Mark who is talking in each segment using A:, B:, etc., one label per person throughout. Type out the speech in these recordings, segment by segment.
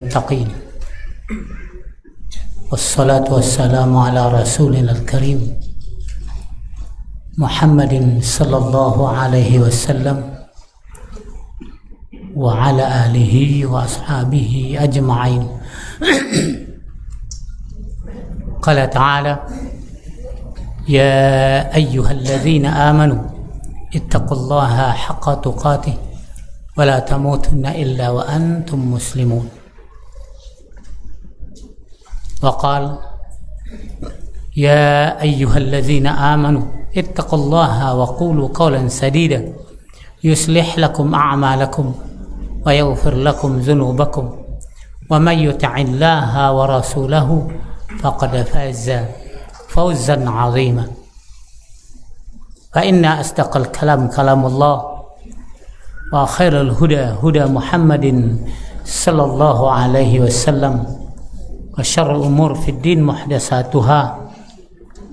A: للمتقين والصلاة والسلام على رسولنا الكريم محمد صلى الله عليه وسلم وعلى آله وأصحابه أجمعين. قال تعالى: يا أيها الذين آمنوا اتقوا الله حق تقاته ولا تموتن إلا وأنتم مسلمون. وقال: يا أيها الذين آمنوا اتقوا الله وقولوا قولا سديدا يصلح لكم أعمالكم ويغفر لكم ذنوبكم ومن يطع الله ورسوله فقد فاز فوزا عظيما. فإن أصدق الكلام كلام الله وخير الهدى هدى محمد صلى الله عليه وسلم وشر الأمور في الدين محدثاتها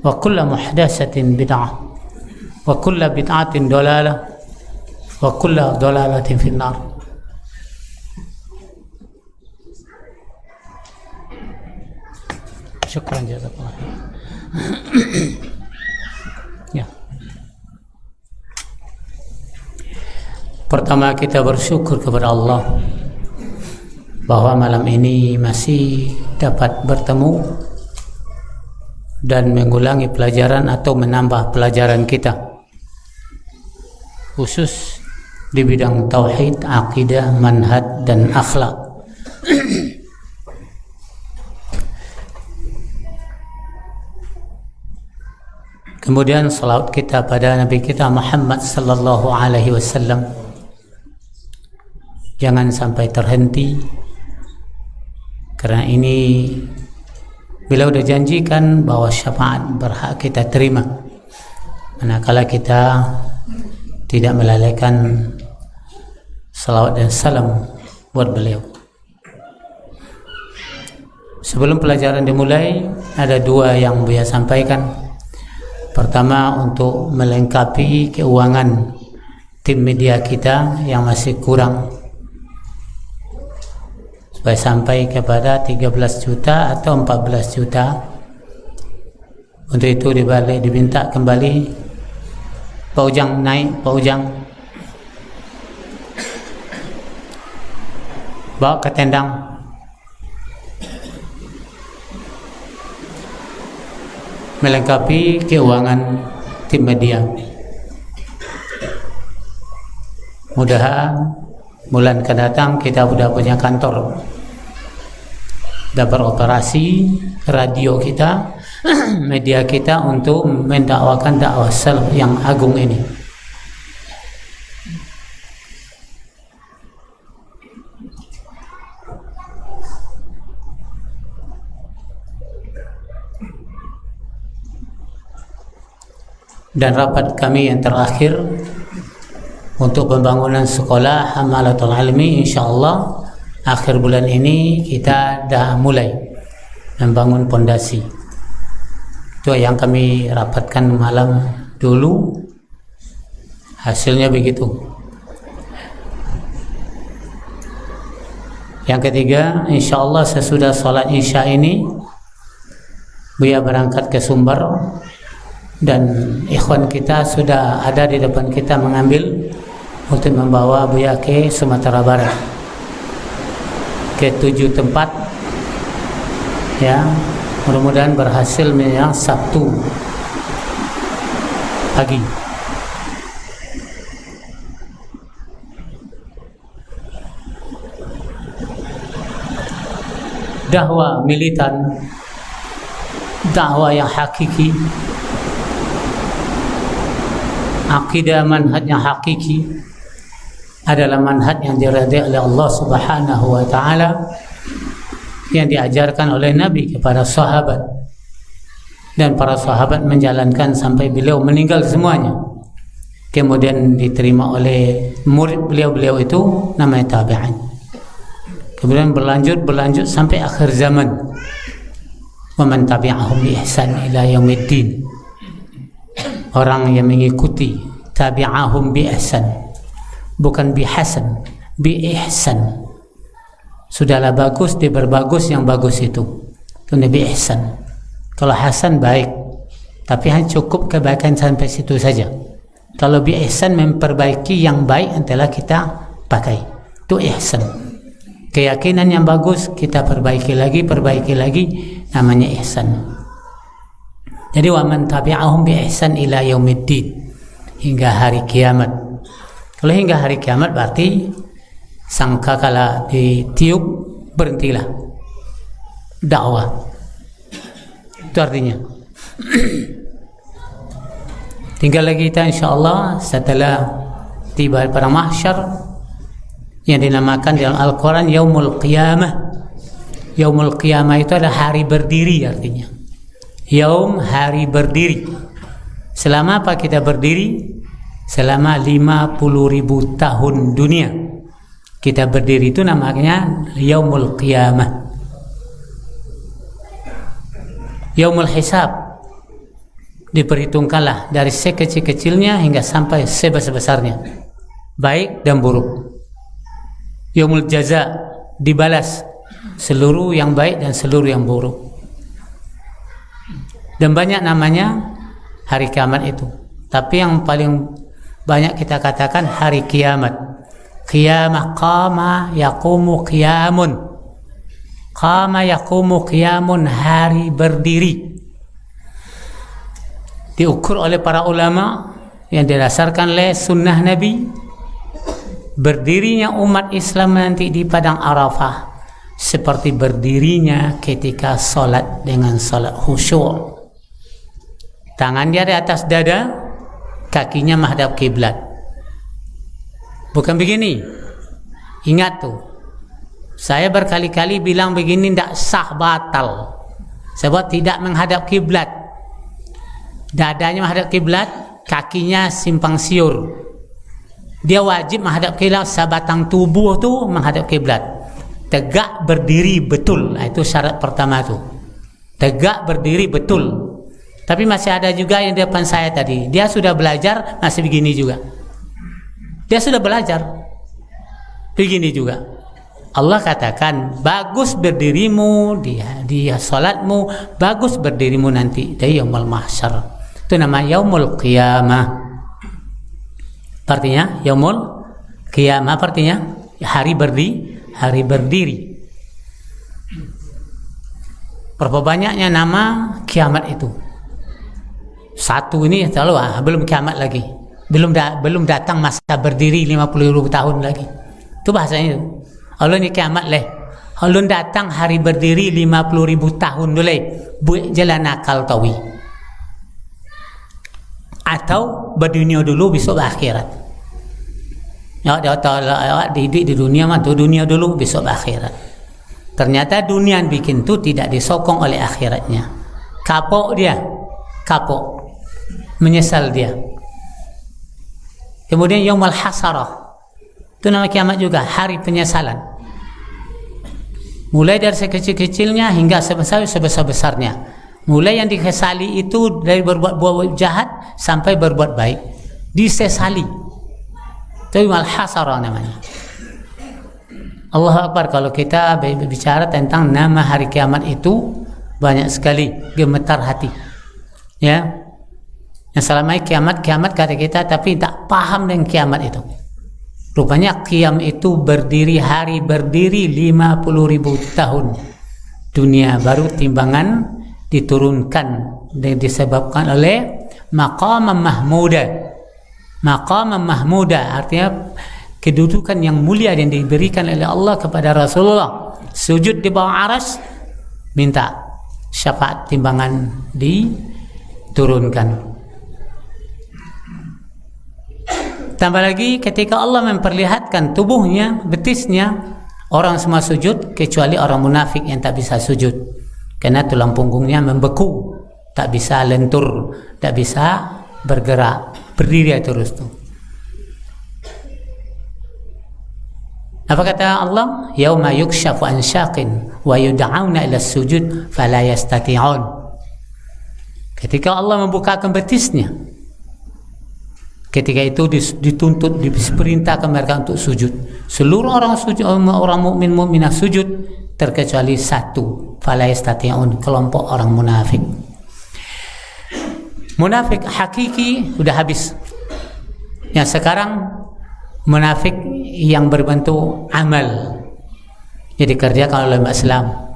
A: وكل محدثة بدعة وكل بدعة ضلالة وكل ضلالة في النار. Syukran jazakallah. Ya. Pertama kita bersyukur kepada Allah bahwa malam ini masih dapat bertemu dan mengulangi pelajaran atau menambah pelajaran kita khusus di bidang tauhid, akidah, manhaj dan akhlak. Kemudian salawat kita pada Nabi kita Muhammad sallallahu alaihi wasallam jangan sampai terhenti, karena ini beliau sudah janjikan bahwa syafaat berhak kita terima manakala kita tidak melalaikan salawat dan salam buat beliau. Sebelum pelajaran dimulai, ada dua yang Buya sampaikan. Pertama, untuk melengkapi keuangan tim media kita yang masih kurang supaya sampai kepada 13 juta atau 14 juta. Untuk itu diminta kembali Pak Ujang naik, Pak Ujang bawa ke tendang. Melengkapi keuangan tim media. Mudah-mudahan bulan akan datang kita sudah punya kantor, sudah beroperasi radio kita, media kita untuk mendakwakan dakwah salaf yang agung ini. Dan rapat kami yang terakhir untuk pembangunan sekolah Hamalatul Ilmi, insyaallah akhir bulan ini kita dah mulai membangun pondasi. Itu yang kami rapatkan malam dulu, hasilnya begitu. Yang ketiga, insyaallah sesudah sholat isya ini Buya berangkat ke Sumber dan ikhwan kita sudah ada di depan kita mengambil untuk membawa Buya ke Sumatera Barat ke 7 tempat ya. Mudah-mudahan berhasil yang Sabtu pagi. Dakwah militan, dakwah yang hakiki, akidah manhaj yang hakiki adalah manhaj yang diridai oleh Allah Subhanahu wa taala, yang diajarkan oleh Nabi kepada sahabat, dan para sahabat menjalankan sampai beliau meninggal semuanya. Kemudian diterima oleh murid beliau itu namanya tabi'in. Kemudian berlanjut sampai akhir zaman. Wa man tabi'ahum bi ihsan ila yaumiddin. Orang yang mengikuti tabi'ahum bi ihsan, bukan bi hasan, bi ihsan. Sudahlah bagus, diperbagus yang bagus itu Nabi ihsan. Kalau hasan baik, tapi hanya cukup kebaikan sampai situ saja. Kalau bi ihsan memperbaiki yang baik adalah kita pakai, itu ihsan. Keyakinan yang bagus kita perbaiki lagi, namanya ihsan. Jadi wa man tabi'ahum bi ihsan ila yaumiddin, hingga hari kiamat. Kalau hingga hari kiamat berarti sangkakala ditiup berhentilah dakwah. Itu artinya. Tinggal lagi kita insyaallah setelah tiba pada mahsyar yang dinamakan dalam Al-Quran Yaumul Qiyamah. Yaumul Qiyamah itu adalah hari berdiri artinya. Yaum, hari berdiri. Selama apa kita berdiri? Selama 50.000 tahun dunia kita berdiri, itu namanya Yaumul Qiyamah. Yaumul Hisab, diperhitungkanlah dari sekecil-kecilnya hingga sampai sebesar-besarnya, baik dan buruk. Yaumul Jaza, dibalas seluruh yang baik dan seluruh yang buruk. Dan banyak namanya hari kiamat itu. Tapi yang paling banyak kita katakan hari kiamat. Qiyamah, qama yaqumu qiyamun. Qama yaqumu qiyamun, hari berdiri. Diukur oleh para ulama yang didasarkan oleh sunnah Nabi. Berdirinya umat Islam nanti di padang Arafah seperti berdirinya ketika solat dengan solat khusyuk. Tangan dia di atas dada, kakinya menghadap kiblat. Bukan begini. Ingat tuh, saya berkali-kali bilang begini tidak sah, batal. Sebab tidak menghadap kiblat. Dadanya menghadap kiblat, kakinya simpang siur. Dia wajib menghadap kiblat, sebatang tubuh tu menghadap kiblat. Tegak berdiri betul, itu syarat pertama tu. Tegak berdiri betul. Tapi masih ada juga yang di depan saya tadi, dia sudah belajar masih begini juga. Dia sudah belajar begini juga. Allah katakan bagus berdirimu dia salatmu, bagus berdirimu nanti di yaumul mahsyar. Itu nama yaumul qiyamah. Artinya yaumul qiyamah artinya hari berdiri. Berapa banyaknya nama kiamat itu? Satu ini selalu belum kiamat lagi. Belum datang masa berdiri 50.000 tahun lagi. Itu bahasanya itu. Allah ni kiamat leh. Allah datang hari berdiri 50.000 tahun dulu. Buat jalan akal tawi. Atau berdunia dulu besok akhirat. Ya Allah didik di dunia mah tu dunia dulu besok akhirat. Ternyata dunia yang bikin tu tidak disokong oleh akhiratnya. Kapok dia. Menyesal dia. Kemudian yaumul hasarah, itu nama kiamat juga, hari penyesalan. Mulai dari sekecil-kecilnya hingga sebesar-besarnya. Mulai yang dikesali itu dari berbuat jahat sampai berbuat baik, disesali. Itu yaumul hasarah namanya. Allahu Akbar. Kalau kita bicara tentang nama hari kiamat itu banyak sekali, gemetar hati. Ya. Yang selama kiamat kata kita, tapi tak paham dengan kiamat itu. Rupanya qiyam itu berdiri, hari berdiri 50.000 tahun. Dunia baru timbangan diturunkan dan disebabkan oleh maqam mahmuda. Maqam mahmuda artinya kedudukan yang mulia yang diberikan oleh Allah kepada Rasulullah. Sujud di bawah aras, minta syafaat timbangan diturunkan. Tambah lagi ketika Allah memperlihatkan tubuhnya, betisnya, orang semua sujud kecuali orang munafik yang tak bisa sujud karena tulang punggungnya membeku, tak bisa lentur, tak bisa bergerak, berdiri terus tu. Apa kata Allah? Yauma yukshafu an syaqin wa yud'auna ila sujud fala yastati'un. Ketika Allah membukakan betisnya, Ketika itu dituntut, diperintahkan mereka untuk sujud. Seluruh orang sujud, orang mukmin mukminah sujud terkecuali satu, fala yastati'un, kelompok orang munafik. Munafik hakiki udah habis. Yang sekarang munafik yang berbentuk amal, jadi dikerjakan oleh Islam.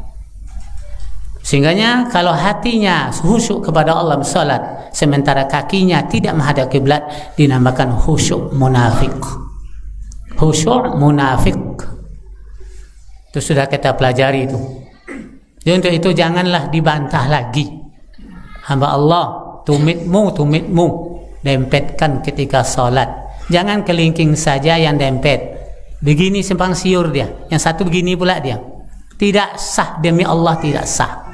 A: Sehingganya kalau hatinya khusyuk kepada Allah salat, sementara kakinya tidak menghadap kiblat, dinamakan khusyuk munafik. Khusyuk munafik itu sudah kita pelajari itu. Jadi untuk itu janganlah dibantah lagi. Hamba Allah, tumitmu dempetkan ketika salat. Jangan kelingking saja yang dempet. Begini simpang siur dia, yang satu begini pula dia. Tidak sah, demi Allah tidak sah.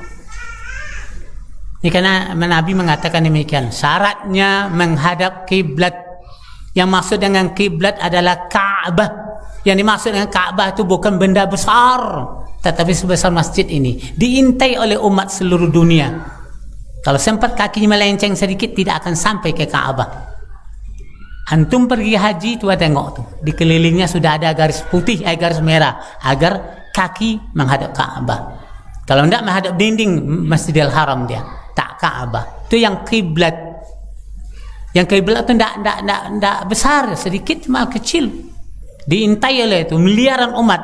A: Ini karena Nabi mengatakan demikian. Syaratnya menghadap kiblat. Yang maksud dengan kiblat adalah Ka'bah. Yang dimaksud dengan Ka'bah itu bukan benda besar, tetapi sebesar masjid ini. Diintai oleh umat seluruh dunia. Kalau sempat kakinya melenceng sedikit, tidak akan sampai ke Ka'bah. Antum pergi haji itu tengok tuh, di kelilingnya sudah ada garis putih, garis merah, agar kaki menghadap Ka'bah. Kalau tidak menghadap dinding Masjidil Haram dia, tak Ka'bah. Itu yang kiblat. Yang kiblat itu tidak besar, sedikit cuma kecil. Diintai oleh itu miliaran umat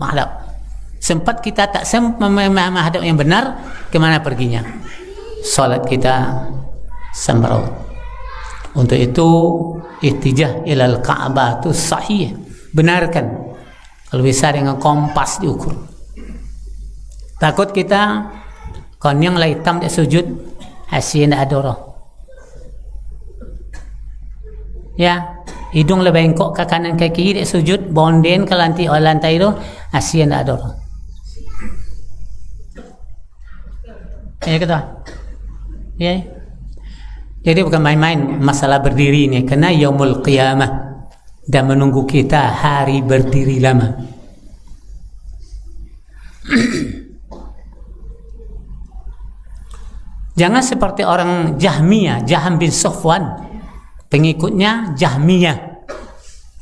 A: menghadap. Sempat kita tak menghadap yang benar, kemana perginya? Salat kita semraut. Untuk itu ihtijah ilal Ka'bah itu sahih, benarkan. Kalau bisa dengan kompas diukur. Takut kita konyang lah hitam dia sujud, hasil tidak ada orang. Ya, hidung lebih bengkok ke kanan ke kiri dia sujud, bonden ke lantai itu, hasil tidak ada orang. Ya kita. Ya. Jadi bukan main-main masalah berdiri ini, karena yaumul qiyamah dan menunggu kita hari berdiri lama. Jangan seperti orang Jahmiyah, Jaham bin Safwan, pengikutnya Jahmiyah.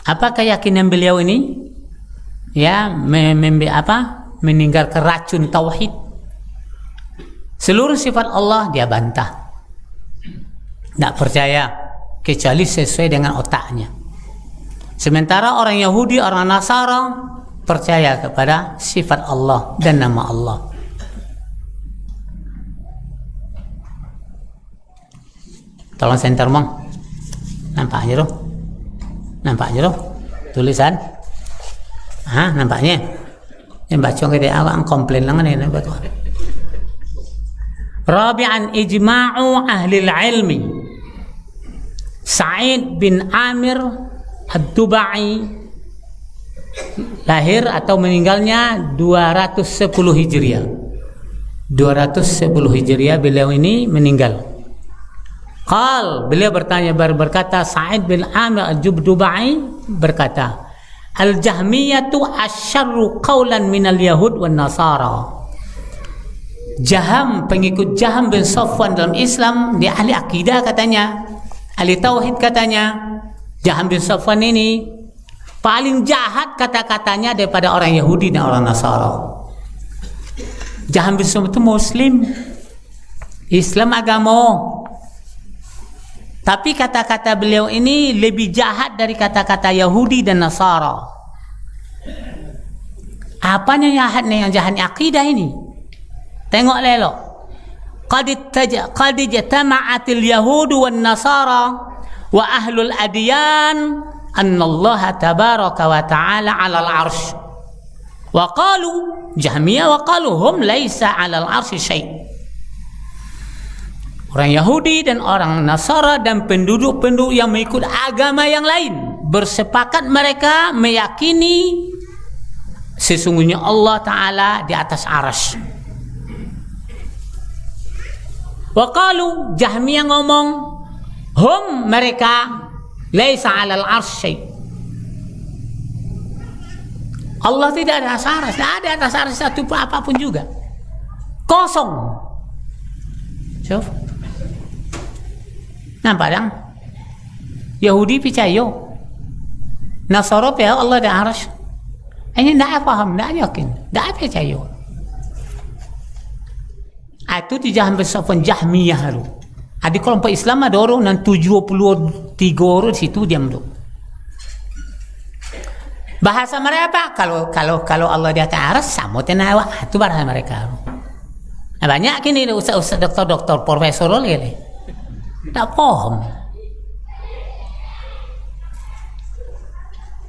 A: Apa keyakinan beliau ini? Ya, meninggalkan racun tauhid. Seluruh sifat Allah dia bantah. Tidak percaya kecuali sesuai dengan otaknya. Sementara orang Yahudi, orang Nasara percaya kepada sifat Allah dan nama Allah. Tolong center mong. Nampak aja loh. Nampak aja loh. Tulisan. Nampaknya. Yang baca kita awak komplain lah ni nampak. Rabi'an ijma'u ahli ilmi. Sa'id bin Amir Ad-Dubai lahir atau meninggalnya 210 Hijriah. 210 Hijriah beliau ini meninggal. Beliau berkata Sa'id bin Amir Ad-Dubai berkata, Al-Jahmiyatu asyarru qawlan minal Yahud wan Nasara. Jaham, pengikut Jaham bin Safwan dalam Islam, dia ahli akidah katanya, ahli tauhid katanya. Jaham bin Safwan ini paling jahat kata-katanya daripada orang Yahudi dan orang Nasara. Jaham bin Safwan itu Muslim, Islam agama, tapi kata-kata beliau ini lebih jahat dari kata-kata Yahudi dan Nasara. Apanya jahatnya? Yang jahatnya akidah ini. Tengok lelok. Qad ijtama'atil yahudu wan nasara wa ahlul adyan anna Allah tabaraka wa ta'ala 'alal 'arsy. Wa qalu Jahmiyah wa qalu hum laisa 'alal 'arsy syai'. Orang Yahudi dan orang Nasara dan penduduk-penduduk yang mengikut agama yang lain bersepakat mereka meyakini sesungguhnya Allah Ta'ala di atas arasy. Waqalu Jahmiyah ngomong hum mereka laisa 'alal 'arsy. Allah tidak ada atas arsy, tidak ada atas arsy satu pun apapun juga. Kosong. Coba. Nampak dong? Yahudi percaya, Nasara percaya Allah di arsy. Ini tidak faham, tidak yakin, tidak percaya. Itu dijaham bersama Jahmiyah lu. Ada kelompok Islam ada orang dan 73 orang di situ diam dulu. Bahasa mereka kalau Allah di atas arsy sama tenawa itu bahasa mereka. Nah, banyak kini ustaz doktor profesor lagi. Tak paham.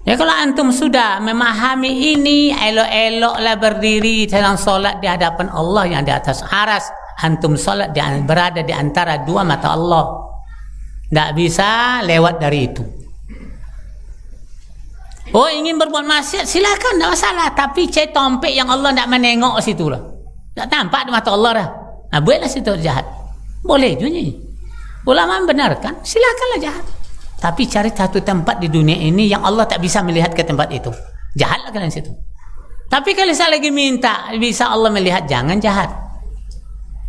A: Ya kalau antum sudah memahami ini, elok-eloklah berdiri dalam solat di hadapan Allah yang di atas arsy. Antum solat berada di antara dua mata Allah. Tak bisa lewat dari itu. Oh, ingin berbuat maksiat silakan, tak masalah. Tapi cek tompek yang Allah tak menengok situ lah. Tak nampak di mata Allah dah. Nah, bolehlah situ jahat. Boleh juga. Ulama membenarkan, silakanlah jahat. Tapi cari satu tempat di dunia ini yang Allah tak bisa melihat ke tempat itu. Jahatlah kalian situ. Tapi kalau saya lagi minta bisa Allah melihat, jangan jahat.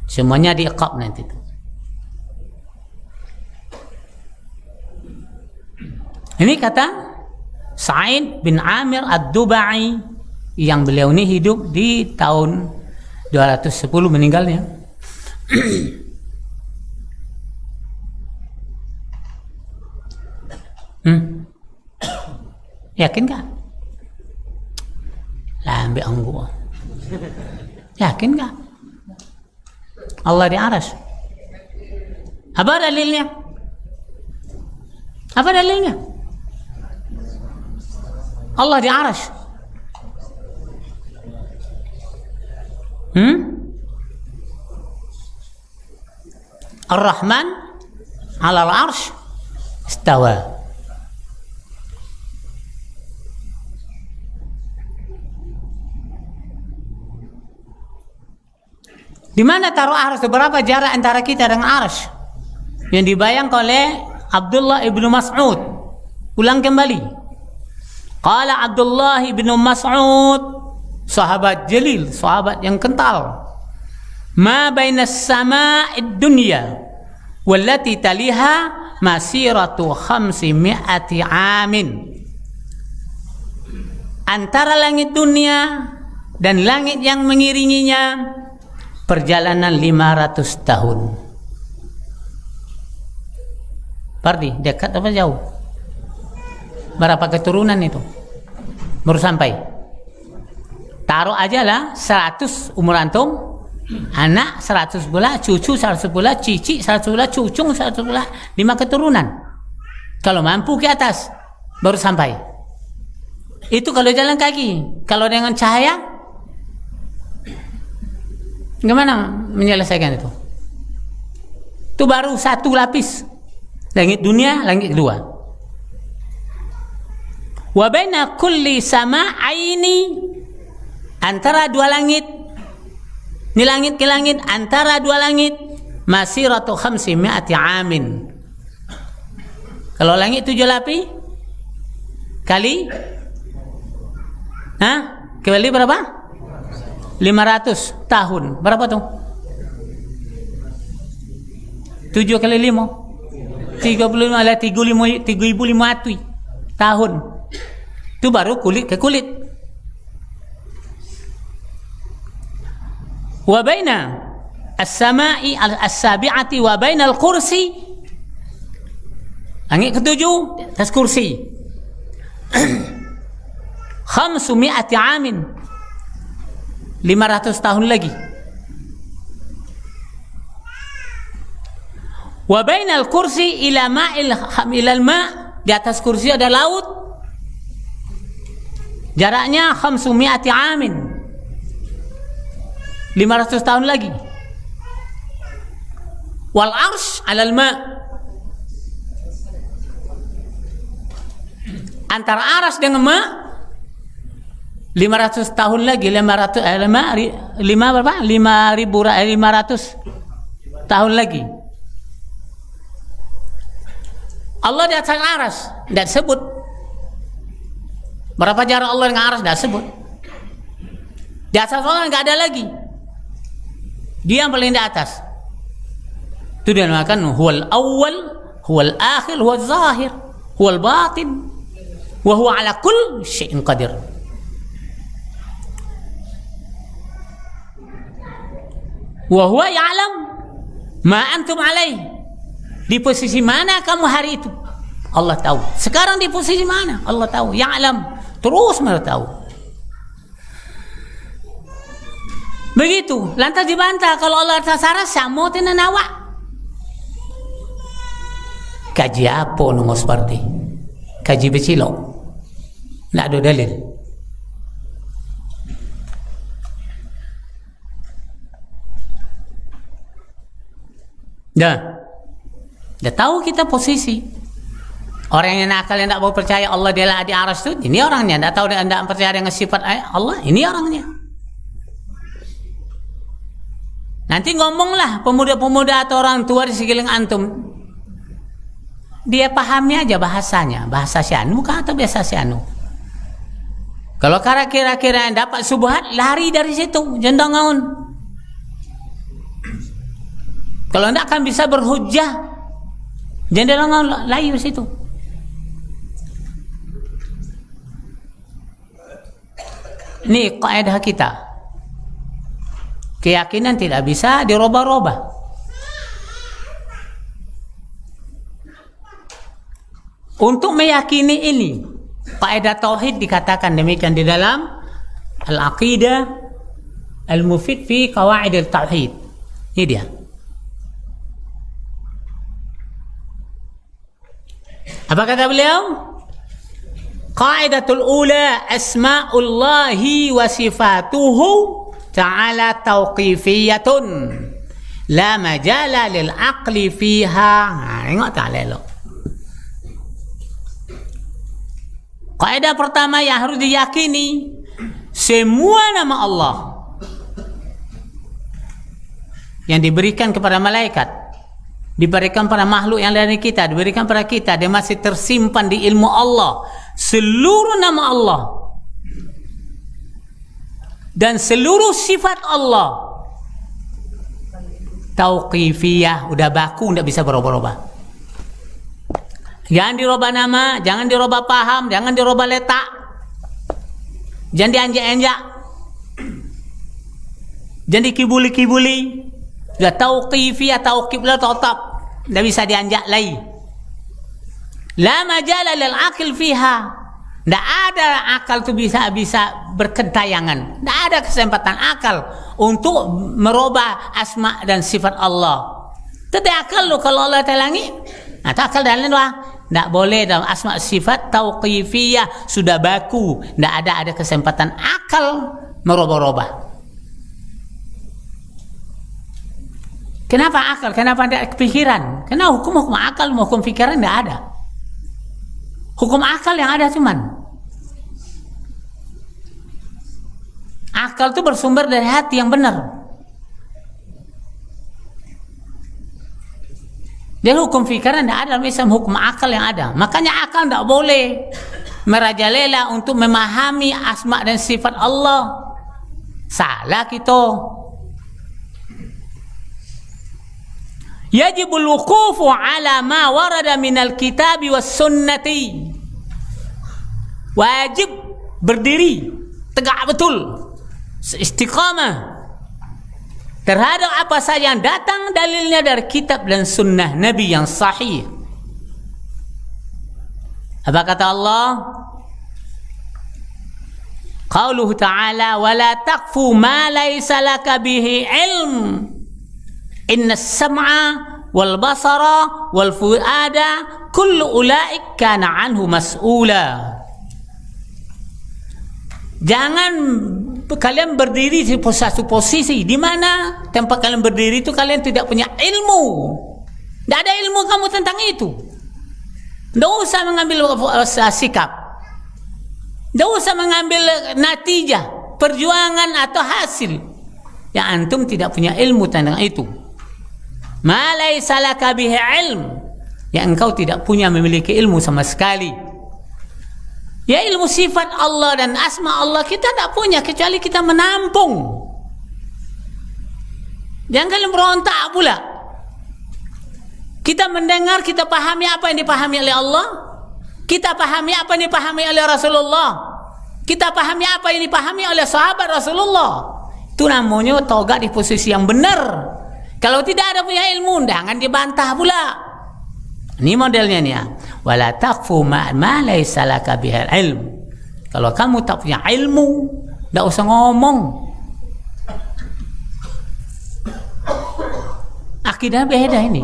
A: Semuanya diiqab nanti itu. Ini kata Sa'id bin Amir Ad-Dubai, yang beliau ini hidup di tahun 210 meninggalnya. Yakin kah? Lah ambil anggur. Yakin kah? Allah di arsy. Apa dalilnya? Apa dalilnya? Allah di arsy. Ar-Rahman 'alal arsy istawa. Di mana taruh arsy? Berapa jarak antara kita dengan arsy? Yang dibayangkan oleh Abdullah ibnu Mas'ud. Ulang kembali. Qala Abdullah ibnu Mas'ud, sahabat jalil, sahabat yang kental. Ma bainas sama'id dunya wallati taliha masiratu 500 amin. Antara langit dunia dan langit yang mengiringinya perjalanan 500 tahun. Pardi, dekat apa jauh? Berapa keturunan itu? Baru sampai. Taruh aja lah 100 umur antum, anak 100 pula, cucu 100 pula, cici 100 pula, cucung 100 pula, 5 keturunan. Kalau mampu ke atas, baru sampai. Itu kalau jalan kaki. Kalau dengan cahaya, gimana menyelesaikan itu? Itu baru satu lapis. Langit dunia, langit kedua. Wa baina kulli sama'aini, antara dua langit, ini langit ke langit, antara dua langit, masiratu 500 amin. Kalau langit 7 lapis kali kali berapa? 500 tahun. Berapa tuh? 7 kali 5 35 lah, 3.500 tahun. Itu baru kulit ke kulit. Wa baina as-sama'i as-sabi'ati wa baina al-kursi, langit ketujuh atas kursi, 500 amin, 500 tahun lagi. Wa bainal kursi ila ilal ma, di atas kursi ada laut, jaraknya 500 amin, 500 tahun lagi. Wal arsh alal ma, antara aras dengan ma 500 tahun lagi, 500 tahun lagi. Allah di atas aras, tidak sebut berapa jarak Allah dengan aras, tidak sebut. Di atas Allah tidak ada lagi, dia yang paling di atas. Itu dinamakan huwal awwal, huwal akhir, huwal zahir. huwal batin wa huwa ala kulli syai'in qadir. Wa huwa ya'lam ma antum alaih. Di posisi mana kamu hari itu? Allah tahu. Sekarang di posisi mana? Allah tahu. Ya'lam. Terus mereka tahu. Begitu. Lantas dibantah kalau Allah tasara samo tenan awak. Kaji apa nomor seperti? Kaji becilok. Tak ada dalil. Dah tahu kita posisi. Orang yang nakal yang tak mau percaya Allah dia lah di aras tu, ini orangnya. Tak tahu dia tak percaya dengan sifat Allah, ini orangnya. Nanti ngomonglah pemuda-pemuda atau orang tua di sekeliling antum. Dia pahami aja bahasanya, bahasa syanu kah atau biasa syanu. Kalau kira-kira yang dapat subhat, lari dari situ, jangan ngaun. Kalau tidak akan bisa berhujjah, jangan ngaun, lari dari situ. Ini kaidah kita. Keyakinan tidak bisa dirubah-rubah. Untuk meyakini ini, kaidah tauhid dikatakan demikian di dalam Al-Aqidah Al-Mufid fi Qawaid Al-Tauhid. Ini dia. Apa kata beliau? Qaidatul ula asma'ullahi wa sifatuhu ta'ala tauqifiyatun la majala lil aqli fiha. Tengok tak elok. Kaidah pertama yang harus diyakini, semua nama Allah yang diberikan kepada malaikat, diberikan pada makhluk yang lain kita, diberikan pada kita, dia masih tersimpan di ilmu Allah. Seluruh nama Allah dan seluruh sifat Allah tauqifiyah, udah baku, tidak bisa berubah-ubah. Jangan dirubah nama, jangan dirubah paham, jangan dirubah letak, jangan dianjak-anjak, jangan dikibuli-kibuli. Sudah tauqifiyah, tauqiflah, tetap tidak bisa dianjak lagi. La majala lil aqil fiha. Tidak ada akal itu bisa berkentayangan. Tidak ada kesempatan akal untuk merubah asma dan sifat Allah. Tetapi akal lo kalau Allah talangi, atau akal dan lain tidak boleh dalam asma sifat tauqifiyah sudah baku. Tidak ada kesempatan akal merubah-rubah. Kenapa akal? Kenapa tidak pikiran? Karena hukum akal, hukum pikiran tidak ada. Hukum akal yang ada cuman akal itu bersumber dari hati yang benar. Jadi hukum pikiran tidak ada dalam Islam, hukum akal yang ada. Makanya akal tidak boleh merajalela untuk memahami asma dan sifat Allah. Salah kita. Yajibul wuqufu ala ma warada minal kitabi was sunnati. Wajib berdiri tegak betul, istiqamah terhadap apa saja yang datang dalilnya dari kitab dan sunnah Nabi yang sahih. Apa kata Allah? Qauluhu ta'ala wa la taqfu ma laysa laka bihi ilm. Inna as-sam'a wal basara wal fuada kullu ulaik kana anhu mas'ula. Jangan kalian berdiri di satu posisi di mana tempat kalian berdiri itu kalian tidak punya ilmu. Tidak ada ilmu kamu tentang itu. Tidak usah mengambil sikap. Tidak usah mengambil natijah, perjuangan atau hasil yang antum tidak punya ilmu tentang itu. Ma laysa laka bihi ilm, yang engkau tidak punya, memiliki ilmu sama sekali. Ya ilmu sifat Allah dan asma Allah kita tidak punya kecuali kita menampung. Jangan kalian berontak pula. Kita mendengar, kita pahami apa yang dipahami oleh Allah, Kita pahami apa yang dipahami oleh Rasulullah. Kita pahami apa yang dipahami oleh sahabat Rasulullah. Itu namanya togat di posisi yang benar. Kalau tidak ada punya ilmu, jangan dibantah pula. Ini modelnya nih ya. Wala taqfu ma laysa laka bihal ilm. Kalau kamu tak punya ilmu, tak usah ngomong. Akidah beda ini.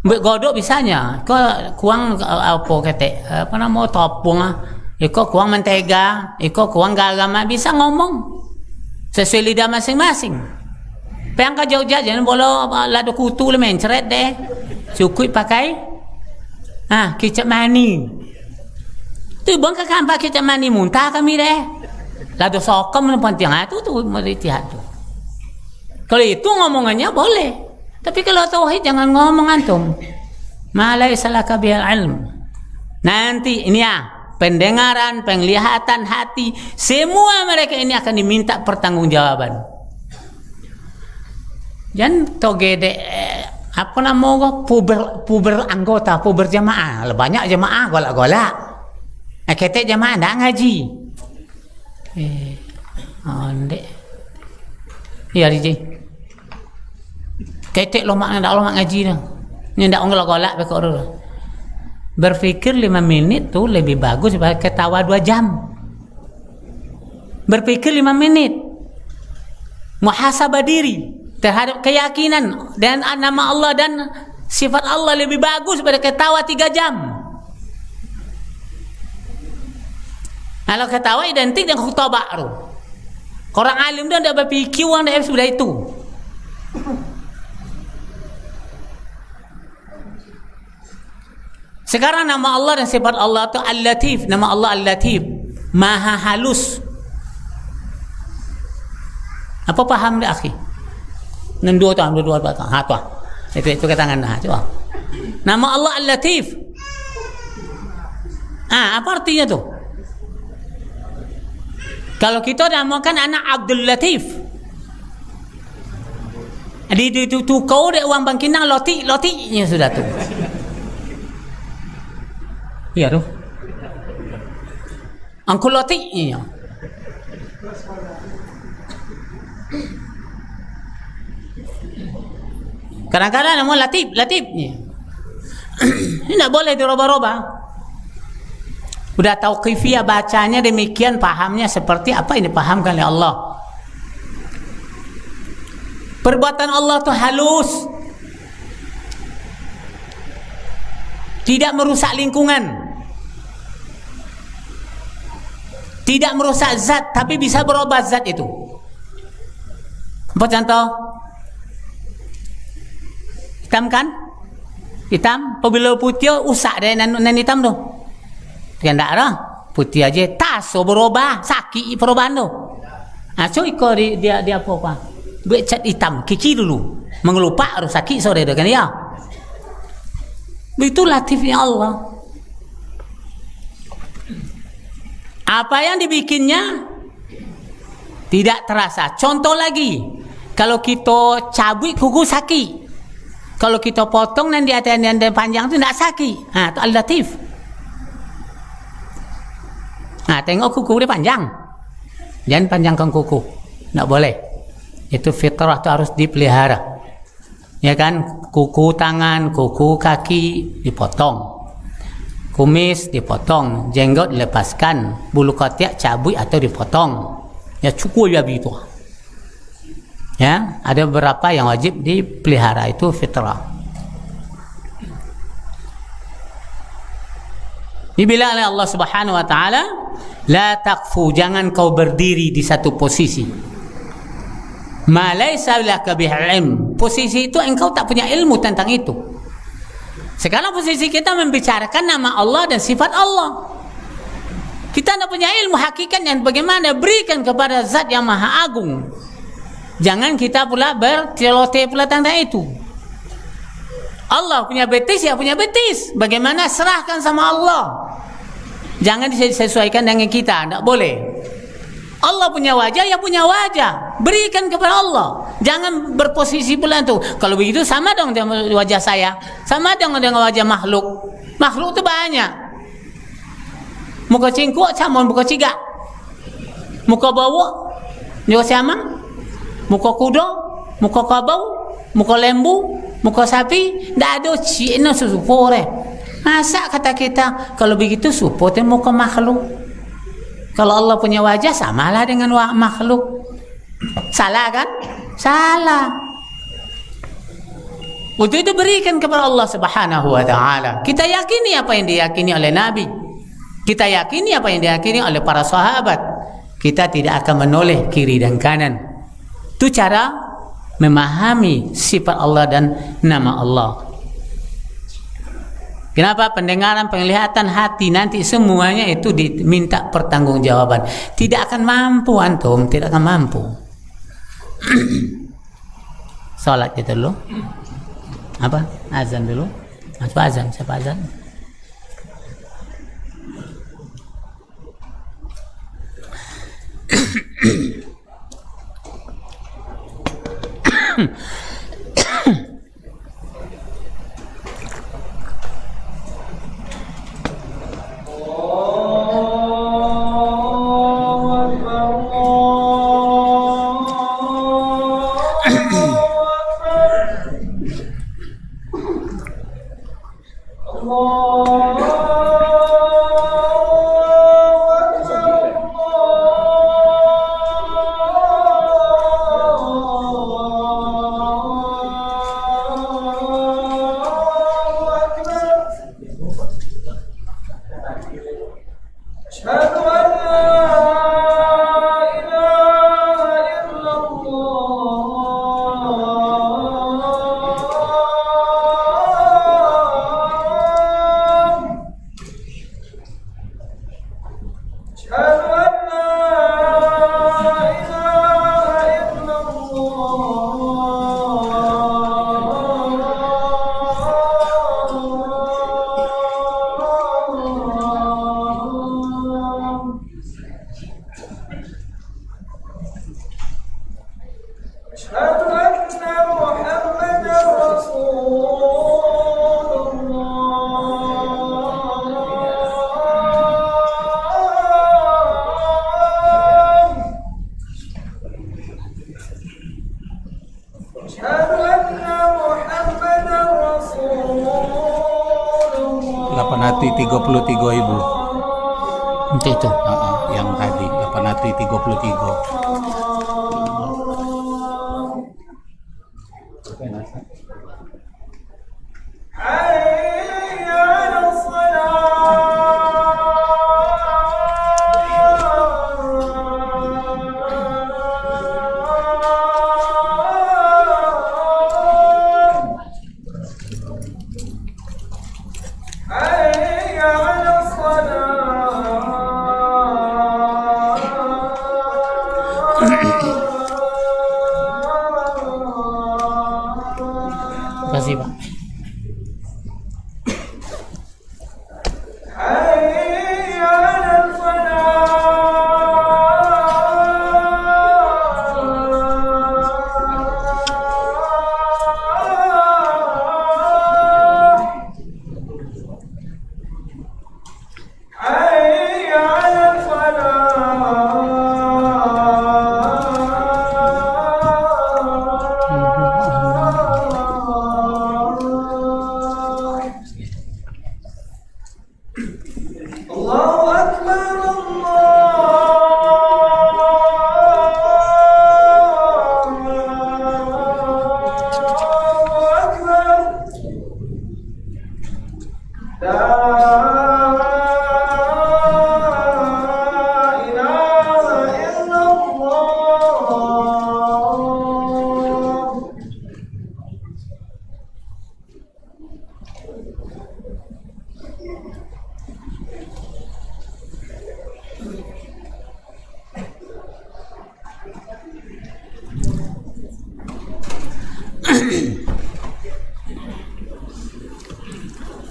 A: Mbak godok bisanya, kau kuang apa kata, apa nama topung ah, iko kuang mentega, iko kuang garam, bisa ngomong sesuai lidah masing-masing. Pang ka jauh-jauh jangan bolo lado kutu le mencret deh, cukup pakai kicap mani. Tu bang ka kampak kicap mani muntah kami deh, lado sokom le penting tu meritihat tu. Kalau itu ngomongannya boleh. Tapi kalau tauhid jangan ngomong antum. Ma laysa laka bihal ilm. Nanti ini ya, pendengaran, penglihatan, hati, semua mereka ini akan diminta pertanggungjawaban. Jangan togede apa namanya puber anggota, puber jamaah. Banyak jamaah golak-golak. Ketek jamaah ndak ngaji. Onde. Ya DJ. Ketek lomak ngaji dah. Ni ndak golak-golak bekok dulu. Berpikir 5 menit tu lebih bagus daripada ketawa 2 jam. Berpikir 5 menit. Muhasabah diri terhadap keyakinan dan nama Allah dan sifat Allah lebih bagus daripada ketawa 3 jam. Kalau ketawa identik dengan khutbah tu. Orang alim dia ndak berfikir orang dah sudah itu. Sekarang nama Allah dan sifat Allah itu Al-Latif. Nama Allah Al-Latif, Maha halus. Apa paham dah akhi? Dua batang. Itu ke tangan coba. Nama Allah Al-Latif. Apa artinya tu? Kalau kita namakan anak Abdul Latif. Di kau dek uang bangkinang loti-nya sudah tu. Iya tu. Angkul loti-nya. Kadang-kadang nama latifnya. Ini tak boleh diroba-roba. Udah tahu kifiyah bacanya demikian, pahamnya seperti apa ini dipahamkan oleh Allah. Perbuatan Allah itu halus, tidak merusak lingkungan, tidak merusak zat, tapi bisa berubah zat itu. Apa contoh? Hitam kan? Hitam, apabila putih usak dari nan hitam tu. Kan tak ada. Putih aja taso berubah, sakit perubahan tu. So ikut dia apa? Buat cat hitam, kiki dulu. Mengelupak harus sakit sore tu kan ya. Itu latifnya Allah. Apa yang dibikinnya tidak terasa. Contoh lagi, kalau kita cabut kuku sakit, kalau kita potong dan di atas yang panjang itu tidak sakit. Itu Al-Latif. Tengok kuku dia panjang, jangan panjangkan kuku, tidak boleh. Itu fitrah itu harus dipelihara, ya kan? Kuku tangan, kuku kaki dipotong, kumis dipotong, jenggot dilepaskan, bulu ketiak cabut atau dipotong. Ya cukup ya begitu. Ya, ada beberapa yang wajib dipelihara, itu fitrah. Dibilang oleh Allah Subhanahu wa taala, la taqfu, jangan kau berdiri di satu posisi. Ma laysa laka bihal ilm. Posisi itu engkau tak punya ilmu tentang itu. Sekarang posisi kita membicarakan nama Allah dan sifat Allah. Kita tidak punya ilmu hakikatnya bagaimana berikan kepada zat yang maha agung. Jangan kita pula bercelote pula tentang itu. Allah punya betis, ya punya betis. Bagaimana serahkan sama Allah. Jangan disesuaikan dengan kita, tidak boleh. Allah punya wajah, ya punya wajah. Berikan kepada Allah. Jangan berposisi pula tu. Kalau begitu sama dong dengan wajah saya, sama dong dengan wajah makhluk. Makhluk itu banyak. Muka cingkuk sama muka cigak. Muka bawak juga sama. Muka kuda, muka kabau, muka lembu, muka sapi, ndak ada cina sesupo re. Masa kata kita kalau begitu supo teh muka makhluk. Kalau Allah punya wajah samalah dengan makhluk. Salah kan? Salah. Untuk itu berikan kepada Allah Subhanahu wa taala. Kita yakini apa yang diyakini oleh Nabi. Kita yakini apa yang diyakini oleh para sahabat. Kita tidak akan menoleh kiri dan kanan. Itu cara memahami sifat Allah dan nama Allah. Kenapa? Pendengaran, penglihatan, hati nanti semuanya itu diminta pertanggungjawaban. Tidak akan mampu antum, tidak akan mampu. Salat kita dulu. Apa? Azan dulu. Apa azan? Siapa azan? Itu
B: yang tadi 833.
A: Terima kasih Pak.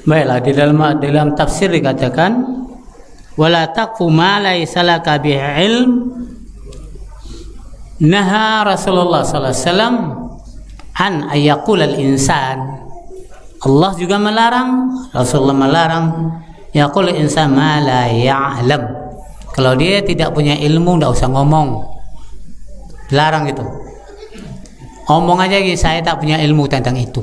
A: Baiklah, dalam tafsir dikatakan wala taqfu ma laysa laka bihi ilm. Naha Rasulullah sallallahu alaihi wasallam an ayaqul al-insan. Allah juga melarang, Rasulullah melarang Yaqul insan ma la ya'lam. Kalau dia tidak punya ilmu, tidak usah ngomong. Dilarang itu. Omong aja gitu, saya tak punya ilmu tentang itu.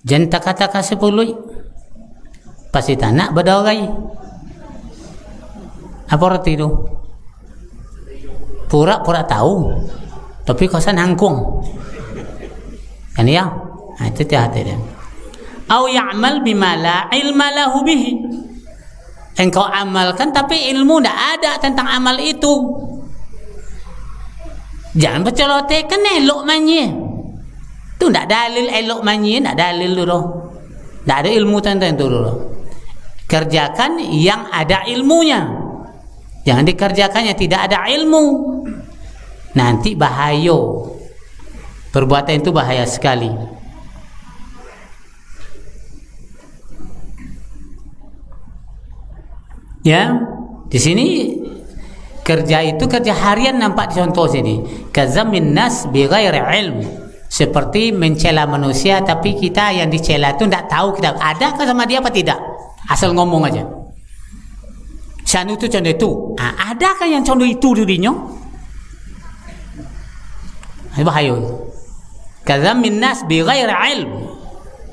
A: Jangan tak kata kasih pului. Pasti tak nak berdorai. Apa arti itu? Pura-pura tahu, tapi kosan hangkung. Kan ya? Nah, itu hati dia. Au ya'mal bima la ilma lahu bihi. Engkau amalkan tapi ilmu tidak ada tentang amal itu. Jangan bercelotekan elok manye. Itu tidak dalil elok manye, tidak dalil dulu. Tidak ada ilmu tentang itu dulu. Kerjakan yang ada ilmunya. Jangan dikerjakan yang tidak ada ilmu. Nanti bahaya. Perbuatan itu bahaya sekali. Ya, di sini kerja itu kerja harian nampak contoh sini. Kazamin nas bi ghairi ilm. Seperti mencela manusia tapi kita yang dicela itu tidak tahu kita ada ke sama dia apa tidak. Asal ngomong aja. Sanu itu contoh itu. Adakah yang contoh itu dirinya? Bahaya. Kazamin nas bi ghairi ilm.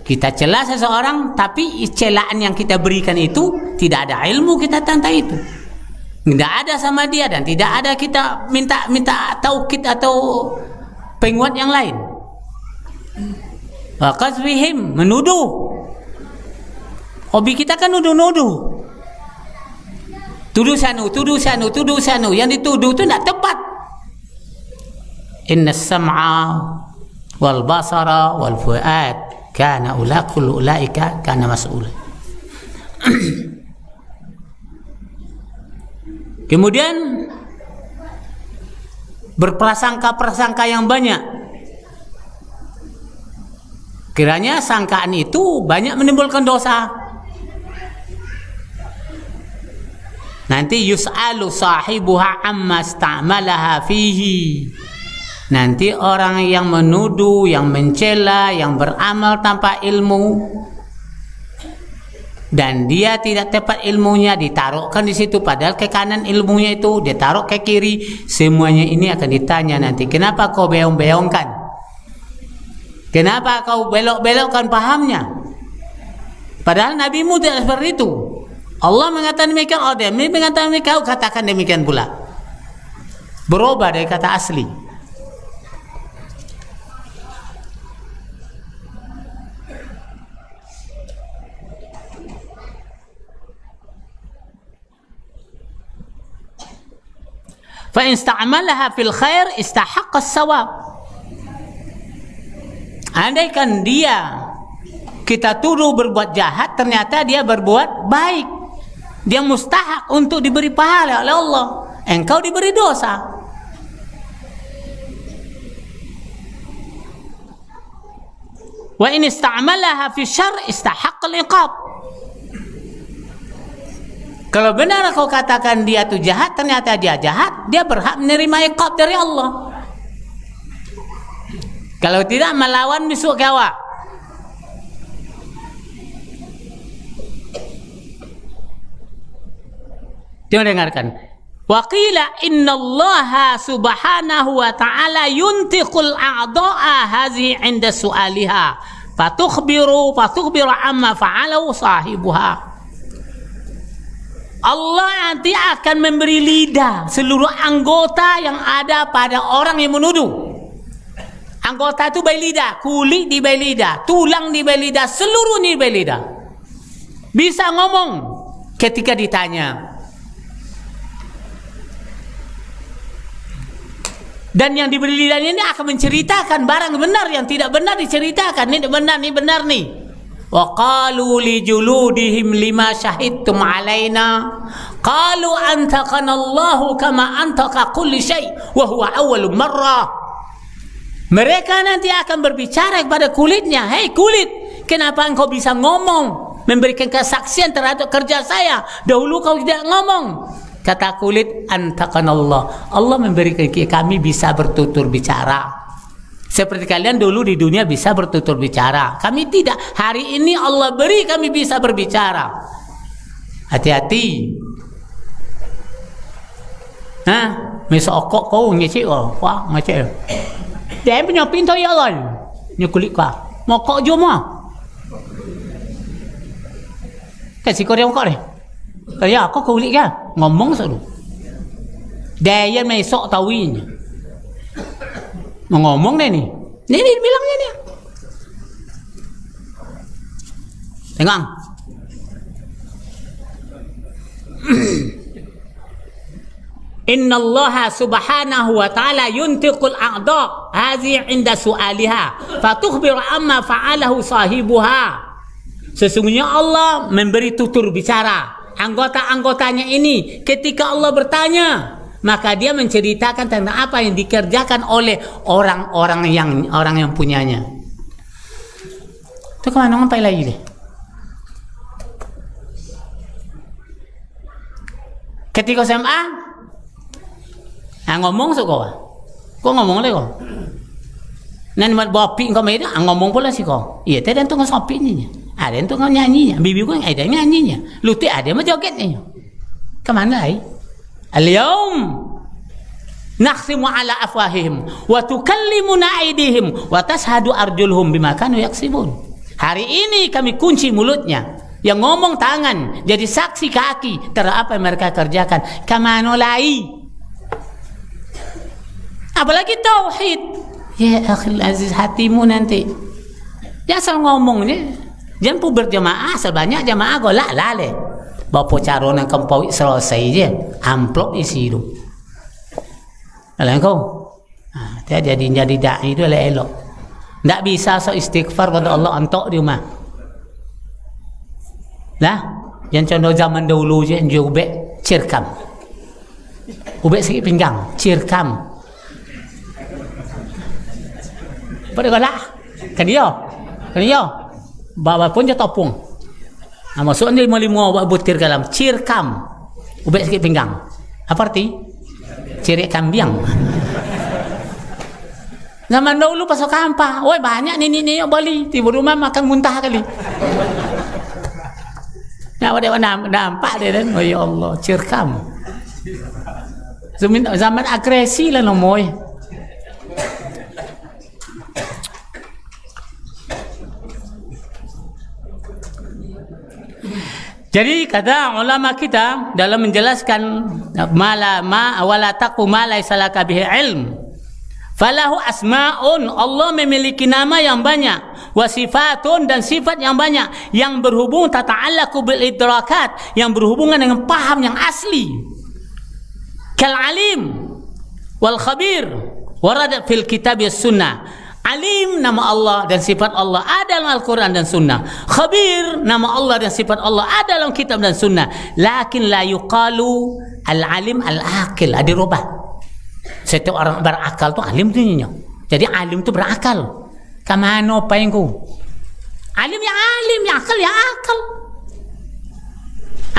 A: Kita celah seseorang tapi celaan yang kita berikan itu tidak ada ilmu kita tentang itu. Tidak ada sama dia dan tidak ada kita minta taukid atau penguat yang lain. Wa qazfihim, menuduh. Hobi kita kan nuduh-nuduh. Tuduh sanu. Yang dituduh itu tidak tepat. Inna sam'a wal basara wal fu'ad kana kullu ulaika kana mas'ul. Kemudian berprasangka-prasangka yang banyak. Kiranya sangkaan itu banyak menimbulkan dosa. Nanti yus'alu sahibuha amma sta'malaha fihi. Nanti orang yang menuduh, yang mencela, yang beramal tanpa ilmu dan dia tidak tepat ilmunya ditaruhkan di situ padahal ke kanan ilmunya itu dia taruh ke kiri. Semuanya ini akan ditanya nanti. Kenapa kau beong-beongkan? Kenapa kau belok-belokkan pahamnya? Padahal nabimu tidak seperti itu. Allah mengatakan demikian, dia mengatakan demikian, kau katakan demikian pula. Berubah dari kata asli. Fa in ista'malaha fil khair istahaqqa as-sawab. Andaikan dia kita tuduh berbuat jahat, ternyata dia berbuat baik, dia mustahak untuk diberi pahala oleh Allah. Engkau diberi dosa. Wa in ista'malaha fi syarr istahaqqa al-iqab. Kalau benar kau katakan dia itu jahat, ternyata dia jahat, dia berhak menerima iqab dari Allah. Kalau tidak, melawan musuh kawa. Dia dengarkan. Wa qila innallaha subhanahu wa ta'ala yuntiqul a'da'a hazihi 'inda su'aliha fatukhbiru amma fa'alahu sahibuha. Allah nanti akan memberi lidah seluruh anggota yang ada pada orang yang menuduh. Anggota itu bayi lidah, kulit di bayi lidah, tulang di bayi lidah, seluruh di bayi lidah. Bisa ngomong ketika ditanya. Dan yang diberi lidah ini akan menceritakan barang benar, yang tidak benar diceritakan. Ini benar, ini benar nih. Wa qalu li juludihim lima syahidtum alaina qalu antaqana Allahu kama antaqa kulli syai wa huwa awwalu marrah. Mereka nanti akan berbicara kepada kulitnya, hei kulit, kenapa engkau bisa ngomong, memberikan kesaksian terhadap kerja saya, dahulu kau tidak ngomong. Kata kulit, antaqana Allah, Allah memberikan kami bisa bertutur bicara Seperti kalian dulu di dunia bisa bertutur bicara. Kami tidak. Hari ini Allah beri kami bisa berbicara. Hati-hati. Mesok kau ngecek wah ngecek. Dia punya pintu ya Allah. Nyukulik ka. Mokok joma. Kasih kau dia mokok deh. Kaya aku kulik kan ngomong selalu. Dia mesok tahuinya. Ngomong deh nih. Ini bilangnya nih. Tengok. Inna Allah subhanahu wa ta'ala yuntiqul a'da hazi inda su'aliha fatukhbir amma fa'alahu sahibuha. Sesungguhnya Allah memberi tutur bicara anggota-anggotanya ini ketika Allah bertanya, maka dia menceritakan tentang apa yang dikerjakan oleh orang yang punyanya. Itu kemana sampai lagi deh? Ketika SMA, ngomong kok ngomong lagi kok. Nan mat bopi kau mai ngomong pula sih kok. Iya, tadi tu ngosopinya. Ada tu nyanyinya. Bibi gue ada nyanyinya. Luti ada mah jogetnya. Kemana ai? Al-yawm nakhsimu ala afwahihim wa tukallimuna aydihim wa tashhadu arjuluhum bima kanu yaksibun. Hari ini kami kunci mulutnya, yang ngomong tangan, jadi saksi kaki terhadap apa yang mereka kerjakan. Kamano lai? Apalagi tauhid. Ya akhil aziz, hatimu nanti. Ya asal ngomongnya. Jangan pu berjamaah sebanyak jamaah golak lale. Bapak caronan kempau selesai je. Amplop isi itu. Lain kau. Dia jadi dai itu elok. Tak bisa so istighfar pada Allah antok di rumah. Lah, yang contoh zaman dahulu je jual ubek cirkam. Ubek sikit pinggang, cirkam. Pada galak. Kan dia. Bawa pun je topung. Masuk ni 5 butir dalam cirkam. Ubek sikit pinggang. Apa arti? Cirik kambing. Zaman dahulu pasok kampah. Woi banyak ni Bali. Tiba rumah makan muntah kali. Nah, dia nampak dia dan, oh ya Allah, cirkam. Zaman agresi lah nomoy. Jadi kata ulama kita dalam menjelaskan wala taqu ma laysa laka bihi ilm. Falahu asma'un, Allah memiliki nama yang banyak, wa sifatun, dan sifat yang banyak yang berhubung tata'allaqu bil idrakat, yang berhubungan dengan paham yang asli. Kal alim wal khabir warada fil kitab was sunnah. Alim nama Allah dan sifat Allah ada dalam Al-Quran dan Sunnah. Khabir nama Allah dan sifat Allah ada dalam kitab dan Sunnah. Lakin la yuqalu al-alim al-aqil. Ada rubah. Setiap orang berakal tu alim tu nyonya. Jadi alim tu berakal. Kamano apa yang ku? Alim ya alim, ya akal ya akal.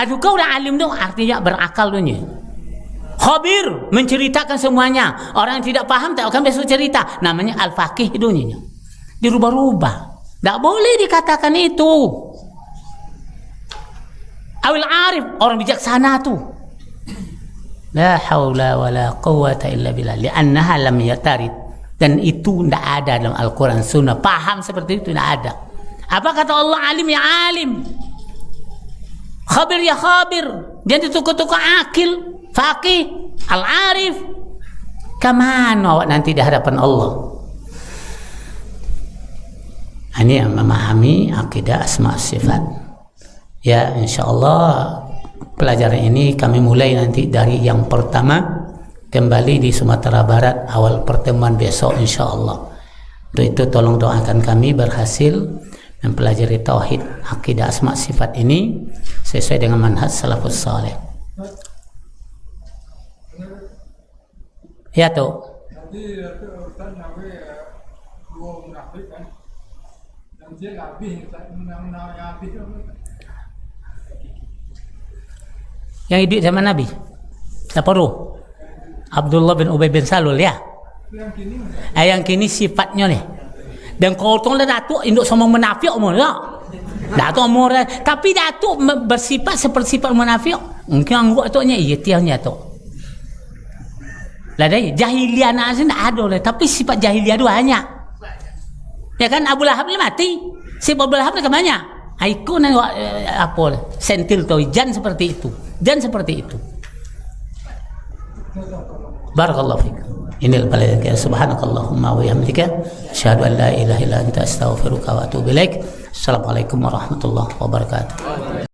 A: Aduh kau dah alim tu artinya berakal tu nyonya. Khabir menceritakan semuanya. Orang yang tidak paham tak akan besok cerita. Namanya al-faqih dunia. Dirubah-rubah. Tak boleh dikatakan itu. Awil arif, orang bijaksana tu. La haula wala quwwata illa billah. Li'annaha lam yatarid. Dan itu tidak ada dalam Al-Quran Sunnah. Paham seperti itu tidak ada. Apa kata Allah? Alim ya alim. Khabir ya khabir. Jangan ditukar-tukar akil. Faqih, al-arif. Kemana awak nanti di hadapan Allah? Ini yang memahami akidah asma sifat. Ya, insyaallah pelajaran ini kami mulai nanti dari yang pertama, kembali di Sumatera Barat awal pertemuan besok insyaallah. Untuk itu tolong doakan kami berhasil mempelajari tauhid akidah asma sifat ini sesuai dengan manhaj salafus saleh. Ya tu.
C: Jadi Ustaz nabi dua munafik kan. Yang dia labih Nabi
A: yang hidup zaman Nabi. Siapa tu? Abdullah bin Ubay bin Salul ya.
C: Yang kini
A: Yang kini sifatnya nih. Dan kalau tuan Datuk induk sama munafik umur tak? Datuk umur tapi Datuk bersifat seperti sifat munafik. Mungkin anggap tu nya iya tiangnya tu. Lah dai jahiliah nak sini ada lah, tapi sifat jahiliah tu banyak. Ya kan Abu Lahab ni mati. Sifat Abu Lahab ni ke banyak. Ikon apa sentil tu jan seperti itu. Jan seperti itu. Barakallahu fiik. Innal balika subhanakallahumma wa bihamdika asyhadu an la ilaha illa anta astaghfiruka wa atubu ilaik. Assalamualaikum warahmatullahi wabarakatuh.